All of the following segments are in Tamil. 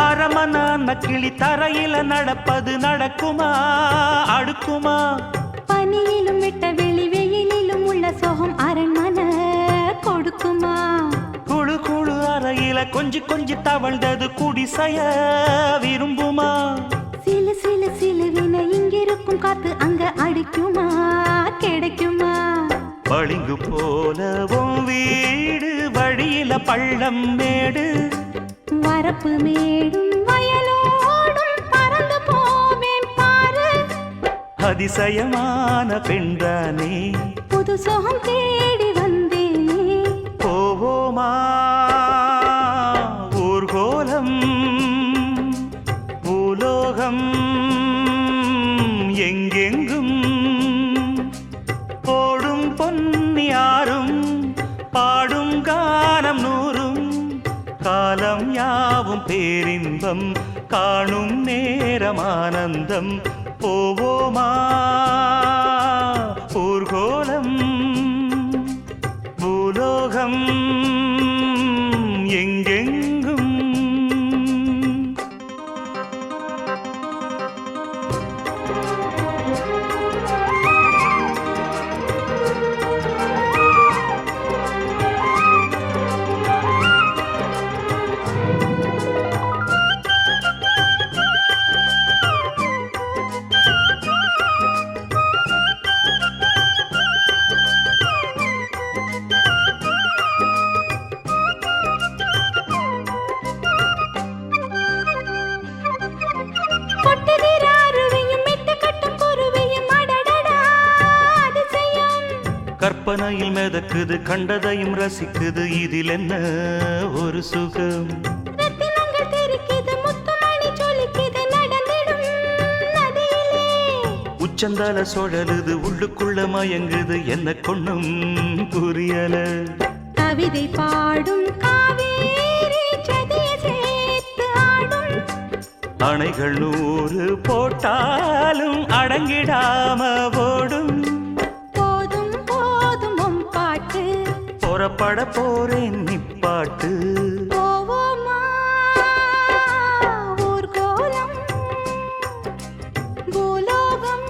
அரமனான கிளி தரையில நடப்பது நடக்குமா அடுக்குமா? பனியிலும் விட்ட வெளி வெயிலிலும் உள்ள சோகம் அரண்மனை கொடுக்குமா? குழு குழு அறையில கொஞ்சி கொஞ்சி தவழ்ந்தது குடிசைய விரும்புமா? சிலு சிலு சிலுவின இங்கிருக்கும் காத்து அங்க அடிக்குமா கிடைக்குமா? பளிங்கு போலவும் வீடு வழியில பள்ளம் மேடு வரப்பு மேடும் வயலோடும் பறந்து போவேன் பாரு. அதிசயமான பெண்தானே புது சோகம் தேடி வந்தேனே. போவோமா ஊர்கோலம் பூலோகம் எங்கெங்கும் போடும் பொன்னியாரும் பாடும் கானம் நூறும் காலம் யாவும் பேரின்பம் காணும் நேரம் ஆனந்தம். போவோமா ஊர்கோலம் பூலோகம் எங்கெங்கும். கற்பனையில் மிதக்குது கண்டதையும் ரசிக்குது இதில் என்ன ஒரு சுகம். உச்சந்தால சுழலுது உள்ளுக்குள்ள மயங்குது என்ன கொண்ணும் புரியல. கவிதை பாடும் காவேரி ஜதியை சேர்த்து ஆடும். அணைகள் 100 போட்டாலும் அடங்கிடாம ஓடும். புறப்பட போறேன் நிப்பாட்டு. போவோமா ஊர்கோலம் பூலோகம்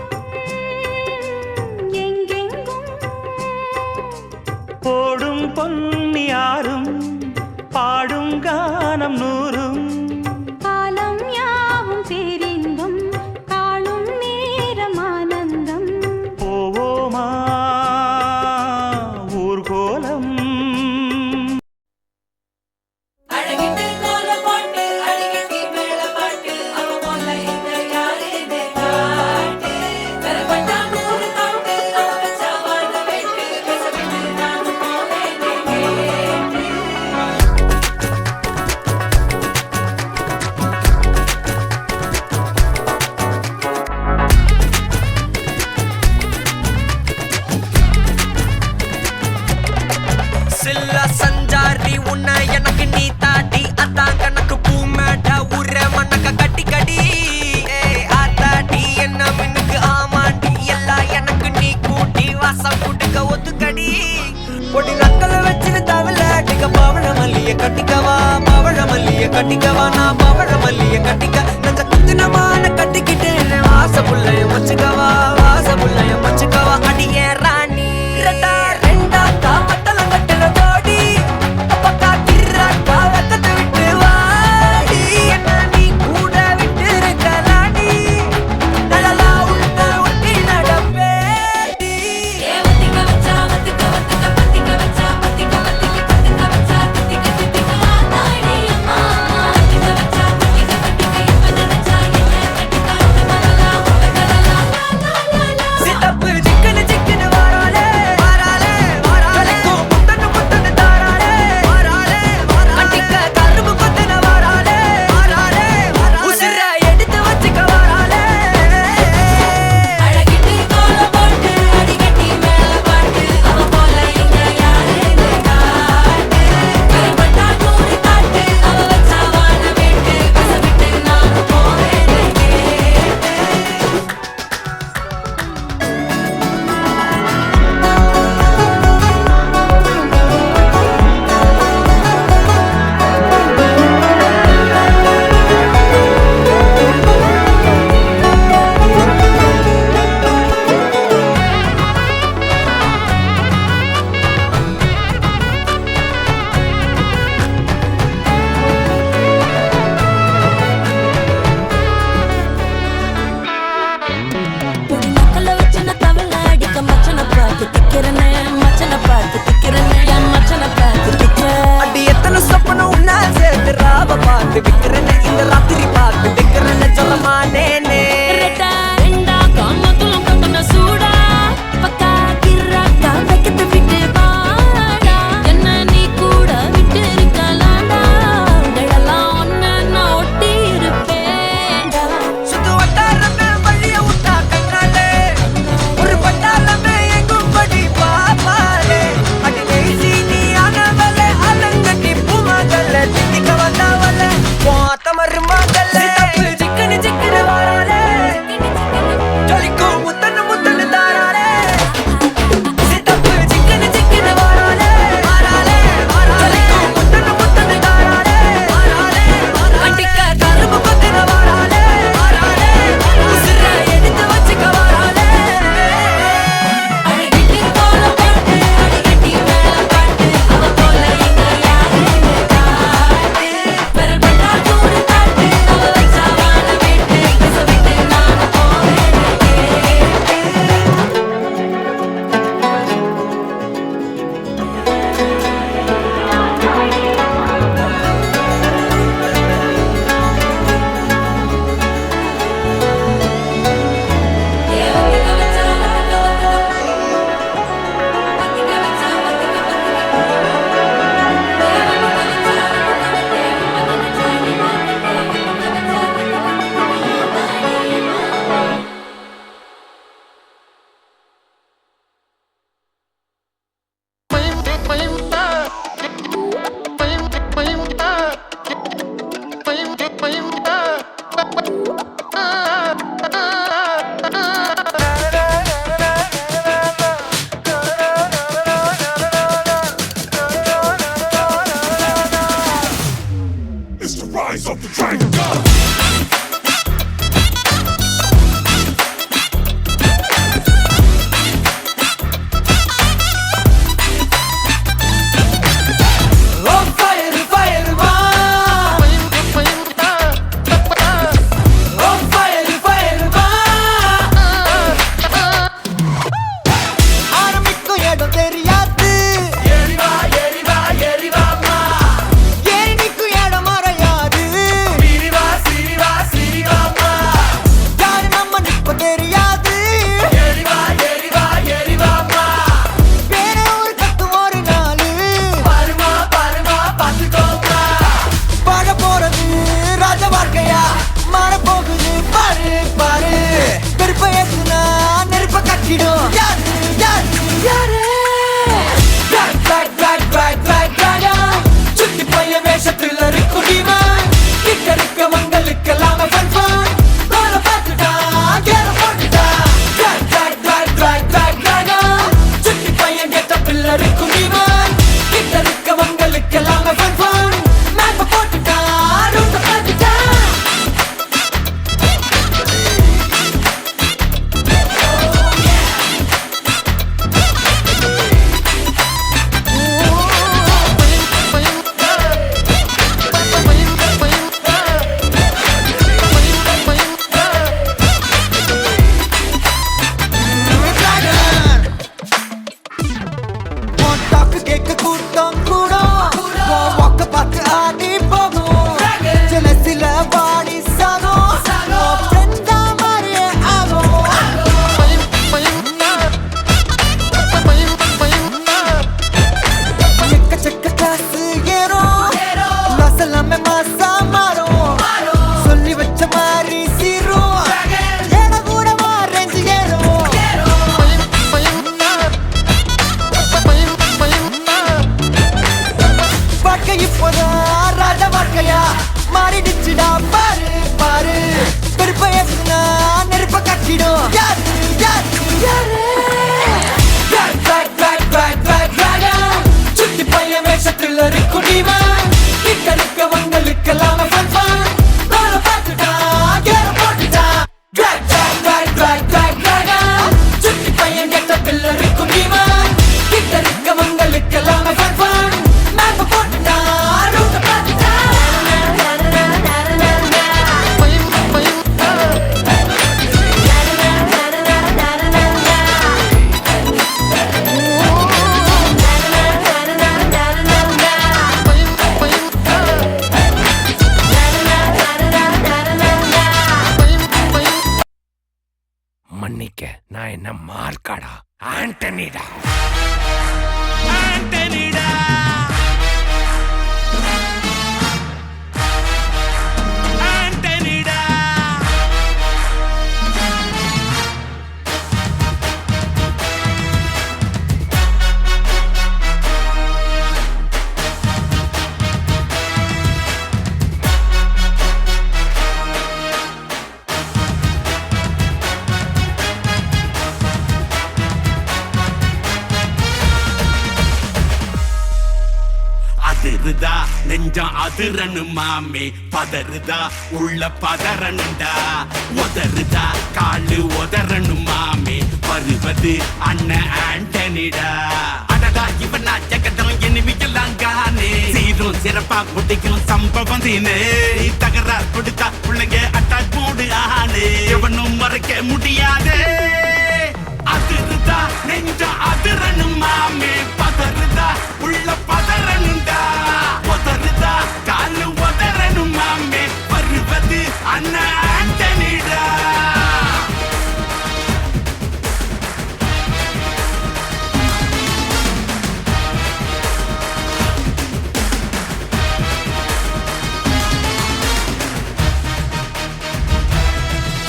எங்கெங்கும் போடும் பொன்னியாரும் பாடும் கானம் நூறும் காலம் யாவும் பேரின்பம் காணும் நேரம் ஆனந்தம். போவோமா ஊர்கோலம் சஞ்சாரி உன்னை எனக்கு நீ தாட்டி அதான் கணக்கு பூமேட்ட உர மண்ணக்க கட்டி கடி ஆத்தாட்டி என்ன மின்னுக்கு ஆமாண்டி எல்லாம் எனக்கு நீ கூட்டி வாசம் கூட்டுக்க ஒத்துக்கடி. பொடி நக்கலை வச்சுட்டு தவில அடிக்க பவழ மல்லிய கட்டிக்கவா பவழ மல்லிய கட்டிக்கவா நான் பவழ மல்லிய கட்டிக்க நஞ்ச குத்தினமான கட்டிக்கிட்டேன் வாச புள்ளைய மச்சுக்கவா வாச புள்ளைய மச்சுக்கவா அடியே ராணி ரெண்டா காமத்தல கட்டல கோடி அப்பக்கா திர்ராக்கா வெக்கத்தை விட்டு வாடி என்ன நீ கூட விட்டு இருக்கலாடி நலலா உள்ள ஒட்டி நடப்பேடி. வத்திக்க வச்சா வத்திக்க வத்திக்க பத்திக்க வச்சா பத்திக்க வத்திக்க பத்திக்க வச்சா தித்திக்க தித்திக்க ஆத்தாடி அம்மா. வத்திக்க வச்சா தித்திக்க தித்திக்க இப்ப நினைச்சா என்ன கட்டிக்க மலலா உலகலலா. பார்த்து விக்கிறேன்னு இந்த ராத்திரி பார்த்து விக்கிறேன்னு சொல்ல மாட்டேனே ரெட்டா ரெண்டா காமத்துலம் கட்டுன சூடா பக்கா கிராக்கா வைக்கத்து விட்டு வாடா என்ன நீ கூட விட்டு இருக்கலாம்டா உடலாம் ஒன்ன நான் ஒட்டி இருப்பேன்டா சுத்து வட்டாரமே வழிய விட்டா கண்ணாலே ஒரு பட்டாளமே எங்கும் படி பாப்பாலே அடி பேசி நீ ஆனவளே அலங்கட்டி பூமகளே திட்டிக்க வந்தவளே போத்த மருமகளே சிக்கனு சிக்கனு வாராலே ஜொலிக்கும் முத்தன்னு முத்தன்னு தாராலே சித்தப்பு சிக்கனு சிக்கனு வாராலே வாராலே ஜொலிக்கும் முத்தன்னு முத்தன்னு தாராலே வாராலே அடிக்க கரும்பு பத்தின வாராலே வாராலே உசுர எடுத்து வச்சுக்க வாராலே அழகிட்டு போல பாட்டு அடிக்கட்டி மேல பாட்டு அவ போல எங்க யாருன்னு காட்டு விரல் பட்டா தூரு காட்டு அவ வச்சா வாழ விட்டு பேச விட்டு நான் போவேன் It's the rise of the dragon god. Oh fire fire வா ஓ ஃபயர் ஃபயர் வா ஆரம்பிக்கும் இடம் தெரியாது எரிவா எரிவா எரிவாமா ஏறி நிற்கும் இடம் மறையாது சிரிவா சிரிவா சிரிவாமா யாரு நம்ம நிற்ப தெரியாது எரிவா எரிவா எரிவாமா வேற ஒரு கத்தும் ஒரு நாளு பாருமா பாருமா பார்த்துக்கோமா வாழ போறது ராஜ வாழ்க்கையா மாற போகுது பாரு பாரு நெருப்ப ஏத்துனா நெருப்ப கட்டிடும் யாரு யாரு யாரு Drag, drag, drag, drag, drag, draga. சுத்தி பையன் வேஷத்துல இருக்கும் demon. கிட்ட இருக்க மங்களுக்கெல்லாம் fun fun. கோல பார்த்துட்டா, கேர போட்டுட்டா. Drag, drag, drag, drag, drag, draga. சுத்தி பையன் getup-ல இருக்கும் demon. கிட்ட இருக்க மங்களுக்கெல்லாம் fun fun. map போட்டுட்டா, route பார்த்துட்டா. நான் என்ன மார்க்காடா, ஆண்டனிடா. ஆண்டனிடா ஆண்டனிடா அதிருதா நெஞ்சம் அதிரனு மாமே, பதறுதா உள்ள பதறனுண்டா, உதறுதா காலு உதறனு மாமே, வருவது அண்ணன் ஆண்டனிடா. அடடா இவனா ஜகதம் எனிமிக்கலாம் காணே, சீரும் சிறப்பா முடிக்கும் சம்பவம் தீனே, தகராறு கொடுத்தா பிள்ளைங்க அட்டாக் போடு ஆனே, எவனும் மறைக்க முடியாதே. அதிருதா நெஞ்சம் அதிரனு மாமே, பதறுதா உள்ள பதறனுண்டா, உதறுதா காலு உதறனு மாமே, வருவது அண்ணன் ஆண்டனிடா.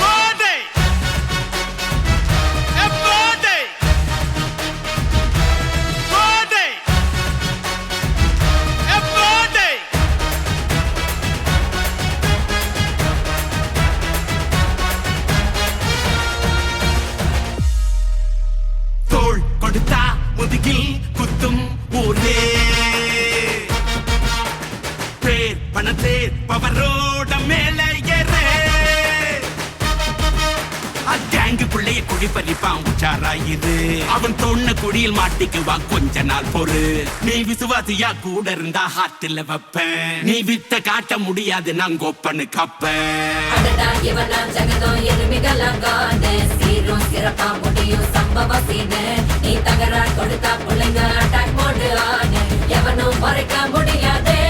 போடே போடே போடே போடே தோள் கொடுத்தா முதுகில் குத்தும் ஊரே, பேர் பணத்தேர் பவரோட மேல ஏறே, அங்கேங்கு பிள்ளைய குடி பறிப்பான் உச்சாராயிரு, அவன் தோண்ண குடியில் மாட்டிக்குவான் கொஞ்ச நாள் பொறு, நீ விசுவாசியா கூட இருந்தா ஹார்ட்ல வைப்பேன், நீ வித்த காட்ட முடியாது நான் கோப்பனு கப்பேன். அடடா இவனா ஜகதம் எருமிகளாம் காணே, சீரும் சிறப்பா முடியும் சம்பவ சீனு, நீ தகராறு கொடுத்தா பிள்ளைங்க அட்டாக் போடு ஆனு, எவனும் மறைக்க முடியாதே.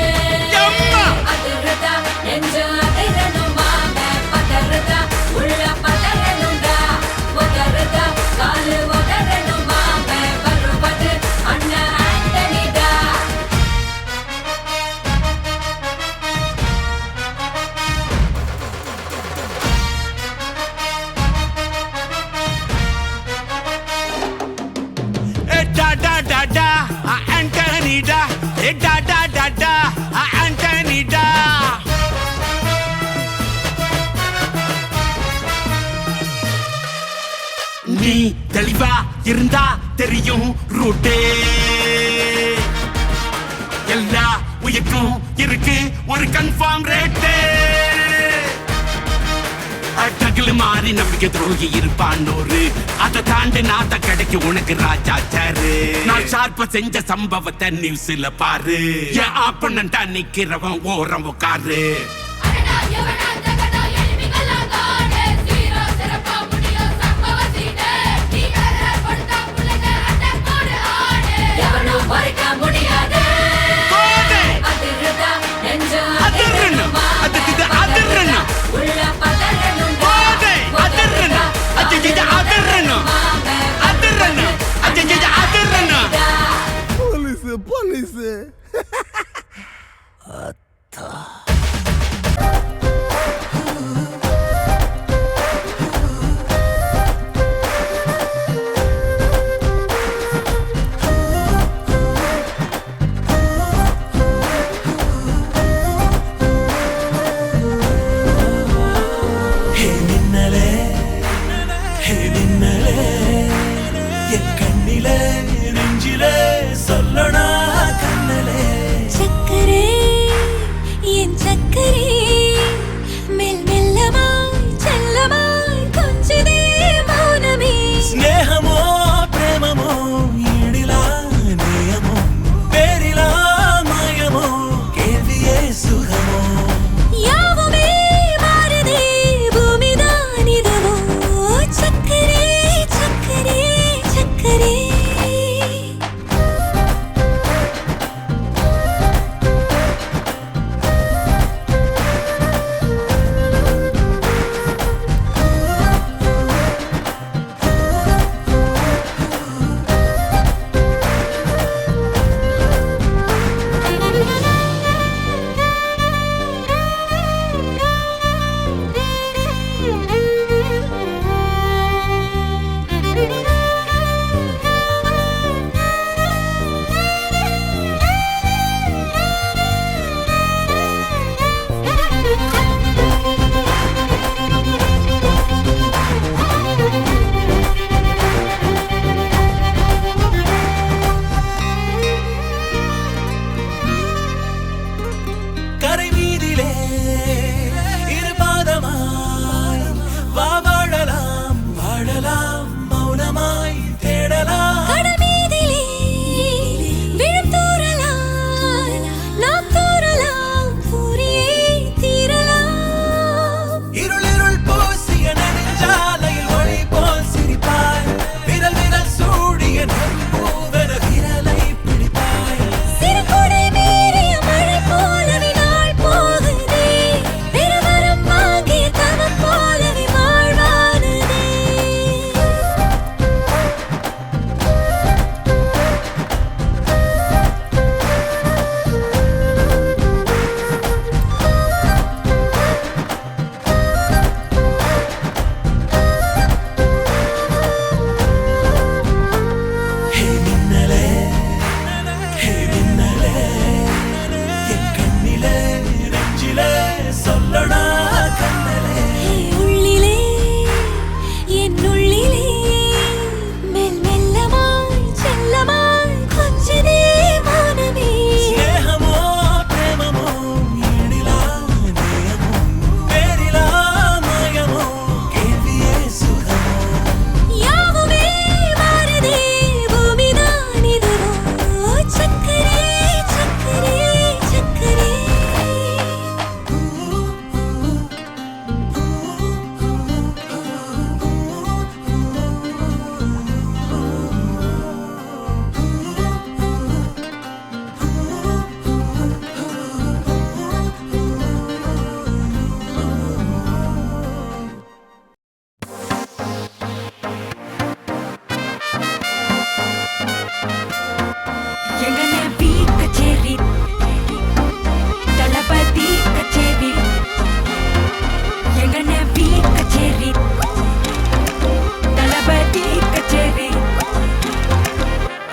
எம்மா! அதிருதா நெஞ்சு அதிரணும் மாமே, பதறுதா உள்ள பதறனுண்டா, உதறுதா காலு உதறணும் மாமே, வருவது அண்ணன் ஆண்டனிடா. Da da da da, Antonida. Da da da da, Antonida. நீ தெளிவா இருந்தா தெரியும் ரூட்டே, எல்லா உயிர்க்கும் இருக்கு ஒரு கன்ஃபார்ம் ரேட்டே, டகுல மாறி நம்பிக்கை துரோகி இருப்பான் ஒரு, அதை தாண்டி நாத்த கிடைக்கு உனக்கு ராஜா சாரு, நான் ஷார்ப்ப செஞ்ச சம்பவத்தை நியூஸ்ல பாரு, என் ஆப்பனண்டா நிக்கிறவன் ஓரம் உட்காரு. அடடா இவனா ஜகதம் எருமிகளாம் காணே, சீரும் சிறப்பா முடியும் சம்பவ சீனு, நீ தகராறு கொடுத்தா பிள்ளைங்க அட்டாக் போடு ஆனு, எவனும் மறைக்க முடியாதே. போடே! அதிருதா நெஞ்சு அதிரணும், அதிருது அதிரணும். உள்ள பதறனுண்டா, போடே! அதிரணும், அதிருது அதிரணும். அதிரணும், அதிருது அதிரணும். போலீஸ்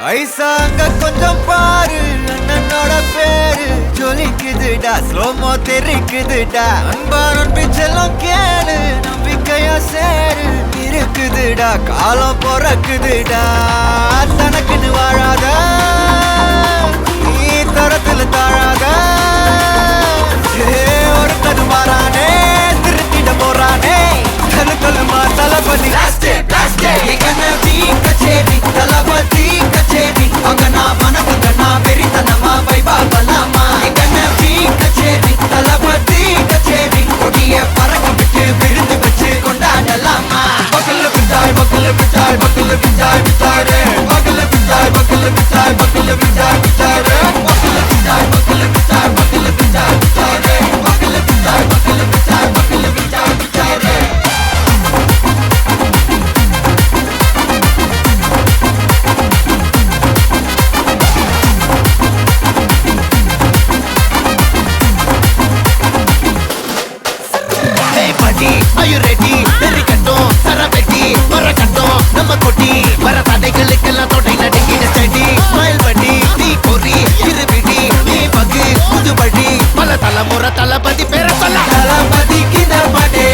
ஐசா அங்க கொஞ்சம் பாரு அண்ணனோட பேரு ஜொலிக்குதுடா ஸ்லோமோ தெரிக்குதுடா அன்பான பிச்செல்லாம் கேளு நம்பிக்கையா சேரு இருக்குதுடா காலம் பிறக்குதுடா தனக்குன்னு வாழாத நீ தரத்துல தாழாத ஒருத்தது மாறானே திருத்திட போறானே தனு தலுமா தளபதி கச்சேரி தளபதி கச்சேரி அங்கனா மனசுங்கனா வெறித்தனமா வைபா பலாமா கச்சேரி தளபதி கச்சேரி கொடிய பறக்க விட்டு விருந்து வச்சு கொண்டாடலாமா பக்கல்ல பிச்சாய் பக்கல்ல பிச்சாய் பக்கல்ல பிச்சாய் பிச்சாரே பக்கல்ல பிச்சாய் பக்கல்ல பிச்சாய் பக்கல்ல பிச்சாய் பிச்சாரே பக்கல்ல பிச்சாய் பக்கல்ல பிச்சாய் பக்கல்ல பிச்சாய் பிச்சாரே பக்கல்ல பிச்சாய் பக்கல்ல பிச்சாய் பக்கல்ல பிச்சாய் பிச்சாரே Are you ready? தெரிக்கட்டும் சரவெட்டி வரக்கட்டும் நம்ம கொட்டி வர தடைகளுக்கெல்லாம் தொடை நடுங்கிட ஸ்டடி ஸ்மைல் படி நீ பொறி இருவிடி நீ பகு புதுபடி பல தலைமுறை தளபதி பேர சொல்ல தளபதிக்கு இந்த பாட்டே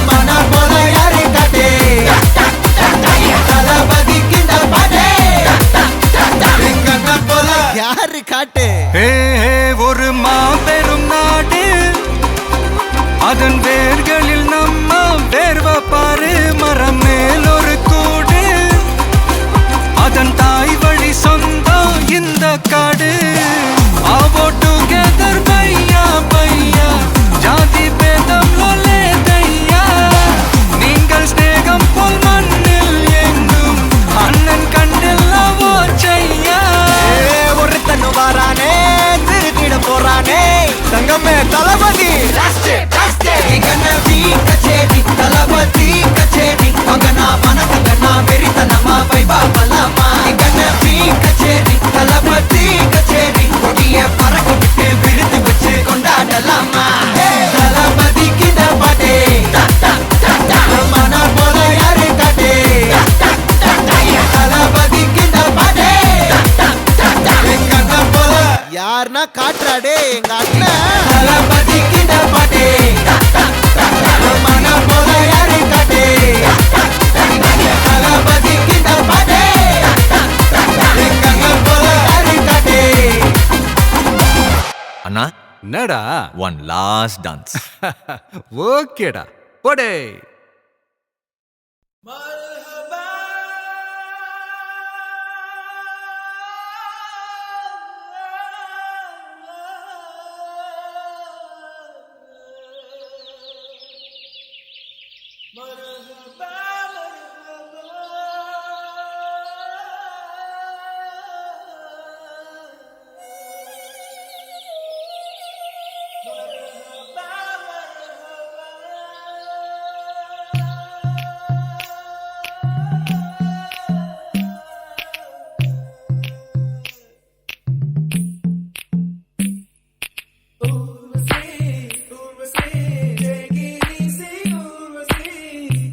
மனா போல யாரை காட்டே தளபதிக்கு இந்த பாட்டே எங்க போல யாரு காட்டு ஒரு மாபெரும் நாடு அதன் வேர்களில் நம்ம வேர்வ பாரு மரம் மேல் ஒரு கூடு அதன் தாய் வழி சொந்தம் இந்த காடு ஆவோ டுகெதர் பையா பையா ஜாதி பேதம் லோலே தையா நீங்கள் ஸ்நேகம் போல் மண்ணில் எங்கும் அண்ணன் கண்டெல்லாவோ செய்யா ஒருத்தனு வாரானே திருத்திட போறானே தங்கமே தளபதி கச்சேரி தளபதி கச்சேரி அங்கனா மனசங்கனா வெறித்தனமா வைபா பலாமா கச்சேரி தளபதி கச்சேரி கொடிய பறக்க விட்டு விருந்து வச்சு கொண்டாடலாமா தளபதிக்கு இந்த பாட்டே மனா போல யாரு காட்டே தளபதிக்கு இந்த பாட்டே எங்க அண்ணன் போல யாருன்னா காட்டுறாடே எங்க அண்ணன் தளபதிக்கு இந்த பாட்டே மனா போல யாரு காட்டே தளபதிக்கு இந்த பாட்டே எங்க அண்ணன் போல யாரு காட்டே அண்ணா என்னடா ஒன் லாஸ்ட் டான்ஸ் ஓகேடா போடே Urvasi, take it easy, Urvasi.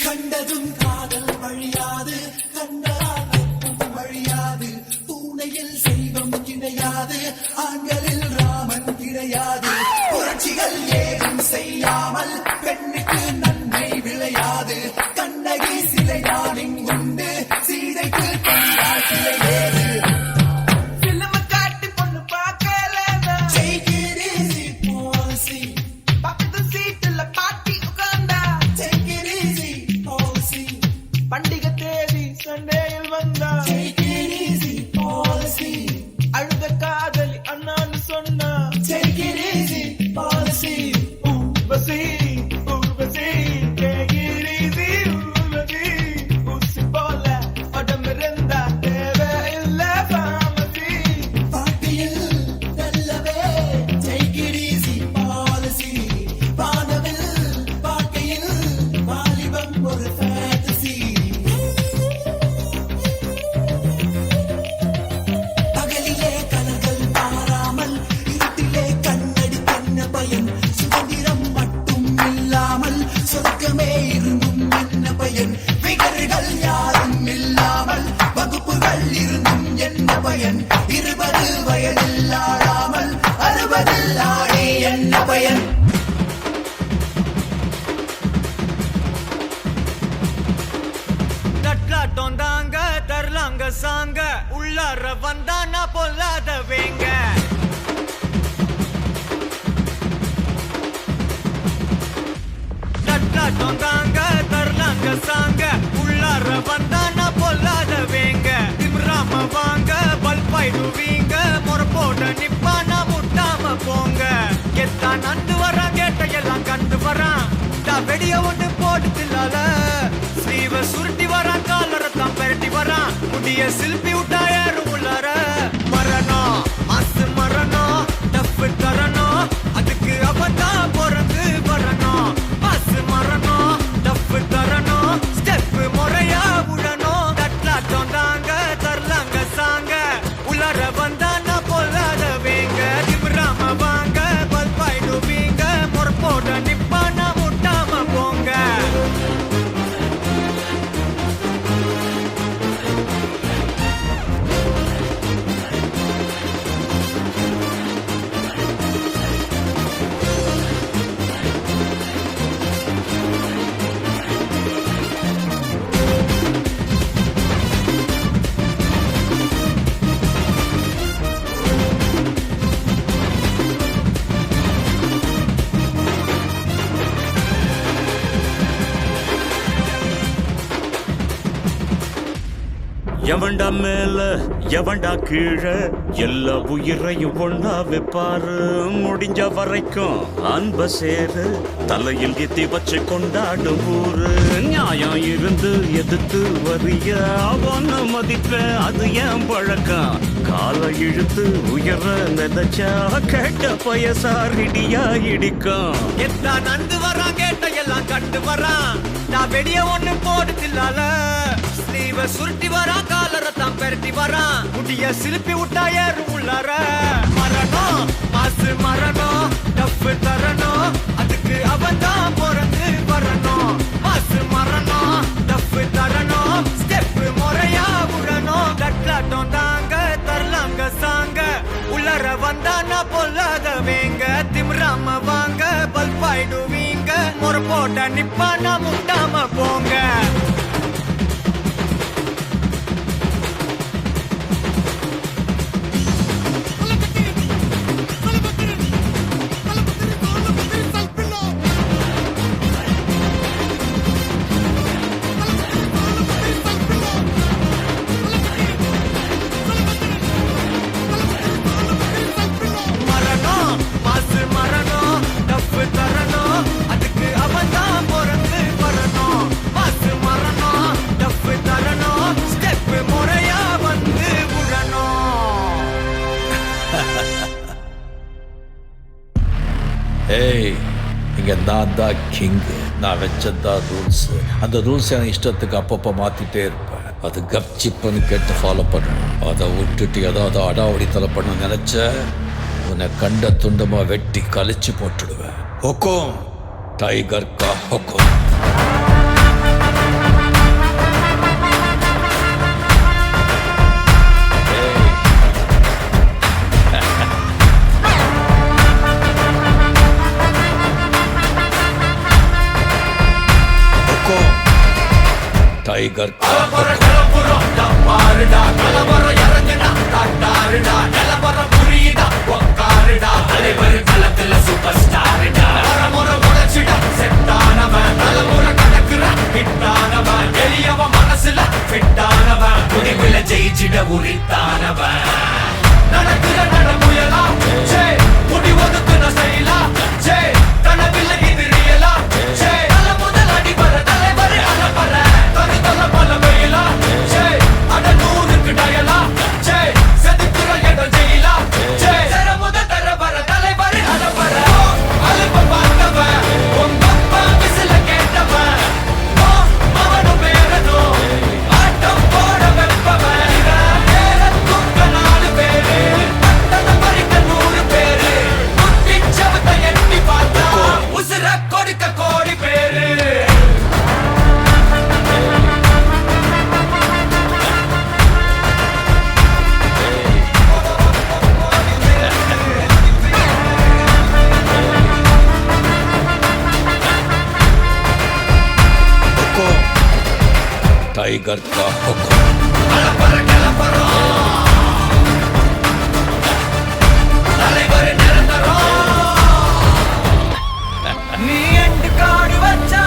கண்டதும் காதல் வழியாது கண்டால் வழியாது பூனையில் செல்வம் கிடையாது ஆண்களில் ராமன் கிடையாது புரட்சிகள் ஏதும் செய்யாமல் பெண்ணுக்கு நன்மை விளையாது கண்ணகி சிலைதான் இங்குண்டு சீதைக்கு கண்டால் சிலையேது பண்டிகை தேதி சண்டேயில் வந்தா அழுத காதலி அண்ணான்னு சொன்னா ஊர்வசி ஊர்வசி கேகிரிசி ஊர்வசி ஊசி போல உடம்பிருந்தா தேவையில்ல பாமசி பாட்டியில் நல்லவே take it easy policy வானவில் வாழ்க்கையில் வாலிபம் ஒரு fantasy பகலிலே கனகள் பாராமல் இருட்டிலே கண்ணடி கண்ண பயன் சுதந்திரம் மட்டும் இல்லாமல் சொர்க்கமே இருந்தும் என்ன பயன் விகர்கள் யாரும் இல்லாமல் வகுப்புகள் இருந்தும் என்ன பயன் 20 வயதில் ஆடாமல் 60 ஆடி என்ன பயன் தட்லாட்டம் தாங்க தரலாங்க சாங்க உள்ளார வந்தானா பொல்லாத வேங்க தட்லாட்டம் தாங்க தரலாங்க சாங்க உள்ளார வந்தானா பொல்லாத வேங்க திம்ராம வாங்க பல்பாயிடுவீங்க முறப்போட நிப்பானா முட்டாம போங்க எத்தான் நந்து வரான் கேட்டையெல்லாம் கண்டு வரான் வெடிய ஒண்ணு போட்டுலால ஸ்லீவ சுருட்டி வரான் காலரத்தான் பெரட்டி வரான் முடிய சில்பி விட்டா ஏறும் உள்ளார மரணம் மாசு மரணம் டப்பு தரணும் அதுக்கு அவதான் பிறந்து வரணும் மாசு மரணம் டப்பு தரணும் ஸ்டெப் முறையா விடணும் தட்லாட்டம் தாங்க தரலாங்க சாங்க உள்ளார வந்தானா பொல்லாத வேங்க திமிராம வாங்க பல்பாயிடுவீங்க முறப்போட நிப்பானா முட்டாம போங்க எவன்டா மேல எவன்டா கீழே எல்லா உயிரையும் ஒண்ணா வைப்பாரு முடிஞ்ச வரைக்கும் அன்ப சேரு தலையில் எத்தி வச்சு கொண்டாடும் ஊரு நியாயம் இருந்து எதிர்த்து வரிய அவன மதிப்ப அது ஏன் பழக்கம் காலை இழுத்து உயர நினைச்சா கேட்ட பயசாரிடியா இடிக்கும் எத்தான் நந்து வரான் கேட்ட எல்லாம் கண்டு வரான் நான் வெடிய ஒண்ணு போடுதில்லால ஸ்லீவ சுருட்டி வரான் காலரத்தான் பெரட்டி வரான் முடிய சிலுப்பி விட்டா ஏறும் உள்ளார மரணம் மாசு மரணம் டப்பு தரணும் அதுக்கு அவன்தான் பிறந்து வரணும் மாசு மரணம் டப்பு தரணும் ஸ்டெப் முறையா விடணும் தட்லாட்டம் தாங்க தரலாங்க சாங்க உள்ளார வந்தானா பொல்லாத வேங்க திமிராம வாங்க பல்பாயிடுவீங்க முறை போட்ட நிப்பானா முட்டாம போங்க மரணம் மாசு மரணம் டப்பு தரணும் அதுக்கு அவன்தான் பிறந்து வரணும் மாசு மரணம் டப்பு தரணும் ஸ்டெப் முறையா வந்து விடணும் ஏய் இங்க நான் தான் கிங்கு நான் வச்சதான் ரூல்ஸ் அந்த ரூல்ஸ் எனக்கு இஷ்டத்துக்கு அப்பப்போ மாத்திட்டே இருப்பேன் அது கப்சிப்புன்னு கேட்டு ஃபாலோ பண்ணணும் அதை விட்டுட்டு ஏதாவது அடாவடி தலை பண்ண நினைச்ச உன்னை கண்ட துண்டமா வெட்டி கழிச்சு போட்டுடுவேன் ஹொக்கோம் டைகர் கா ஹொக்கோம் டைகர் ஜெயிச்சிட உரித்தானவன் நடக்கிற நடமுயலா முடி ஒதுக்குன செயலா கனவில்ல இது ரியலா நல்ல முதல் அடிபர தலைவர் அலப்பற தனி தொல்ல பல வெயிலா அட நூறுக்கு டயலா செதுக்குற இடம் ஜெயிலா தர முதல் தர வர தலைவர் அலப்பற அலுப்ப பார்த்தவன் உங்க அப்பா விசில கேட்டவன் அவனும் பேரனும் ஆட்டம் போட வெப்பவன் टाइगर का हुक्म நீ எண்டு காடு வச்சா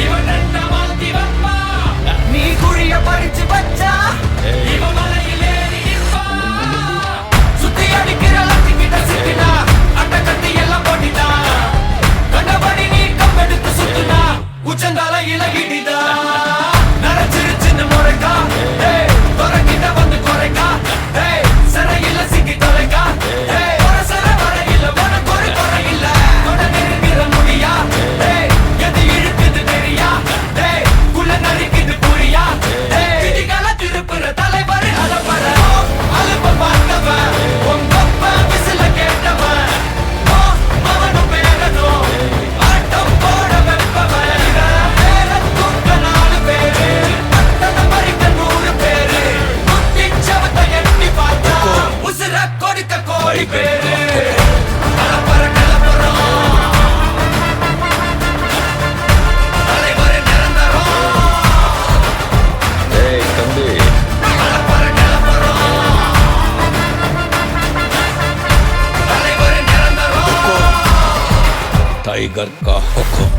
இவன் என்ன மாத்தி வப்பா நீ குழிய பறிச்சு வச்சா இவன் மலையில் ஏறி நிற்பா சுத்தி அடிக்கிற லத்திக்கிட்ட சிக்கினா அட்ட கட்டி எல்லாம் போட்டினா கண்டபடி நீ கம்பெடுத்து சுத்துனா உச்சந்தால இலகிடிதா நரைச்சிருச்சுன்னு முறைக்கா துறக்கிட்ட வந்து குறைக்கா சிறையில சிக்கி தொலைக்கா சர வரையில உனக்கு ஒரு குறை இல்ல தொட நெருங்கிற முடியா எது இழுக்குது தெரியா குள்ள நறுக்குது புரியா விதிகளை திருப்புற தலைவர் அலப்பற அலுப்ப பார்த்தவன் உங்க அப்பா விசில கேட்டவன் அவனும் பேரனும் ஆட்டம் போட வெப்பவன் பேர தூக்க 4 பேரு பட்டத மறிக்க 100 பேரு முத்தி சவத்தை எட்டி பார்த்தா உசுர கொடுக்க கோடி பேரு அலப்பற கலப்பறம் தலைவர் நிரந்தரம் தம்பி அலப்பற கலப்பறம் தலைவர் நிரந்தரம் टाइगर का हुक्म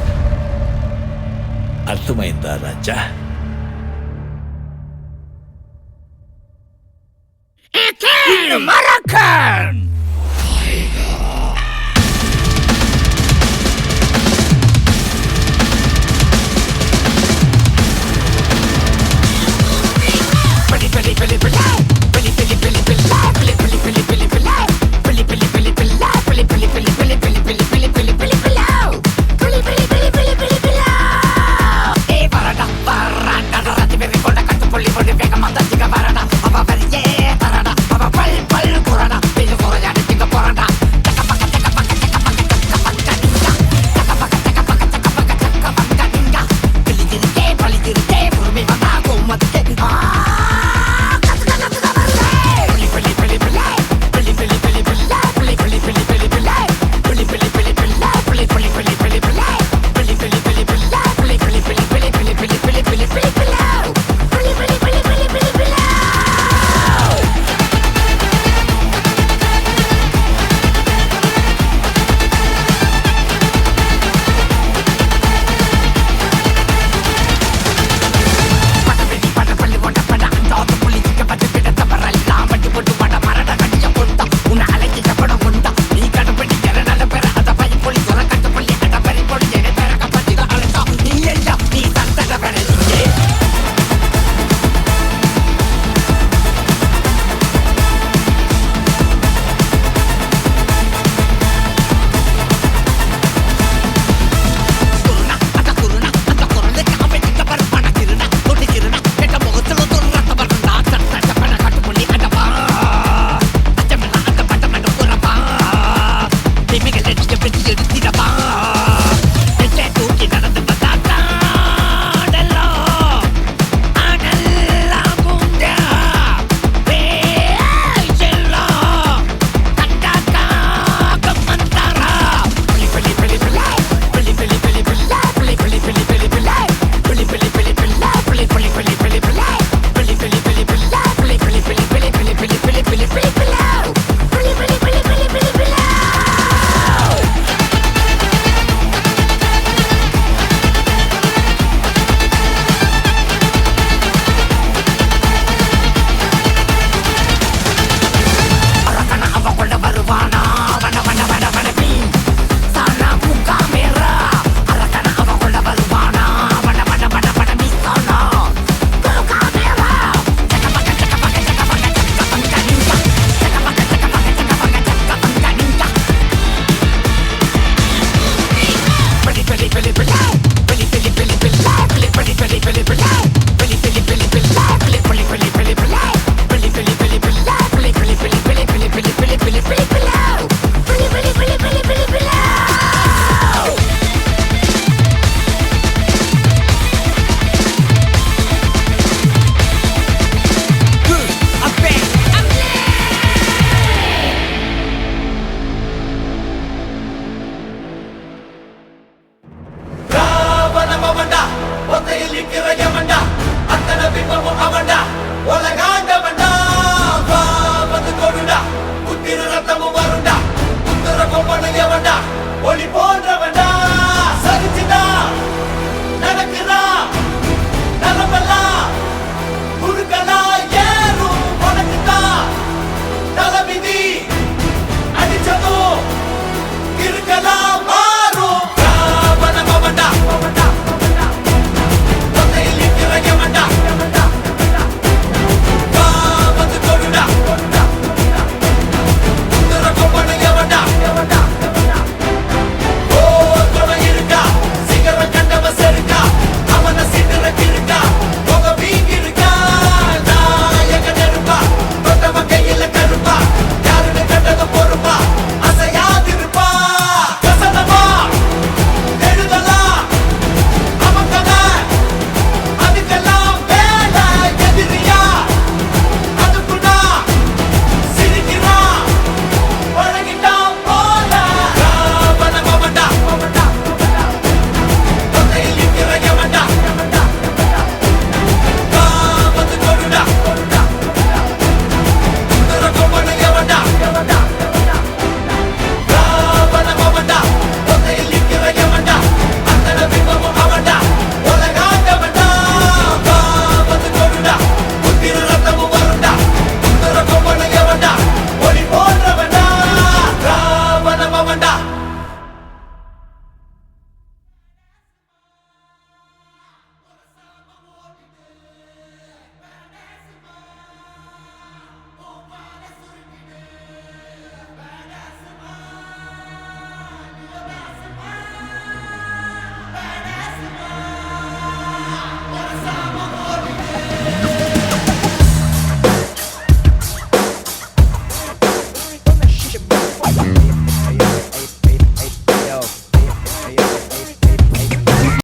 अर्थमैंदा राजा மறக்கன்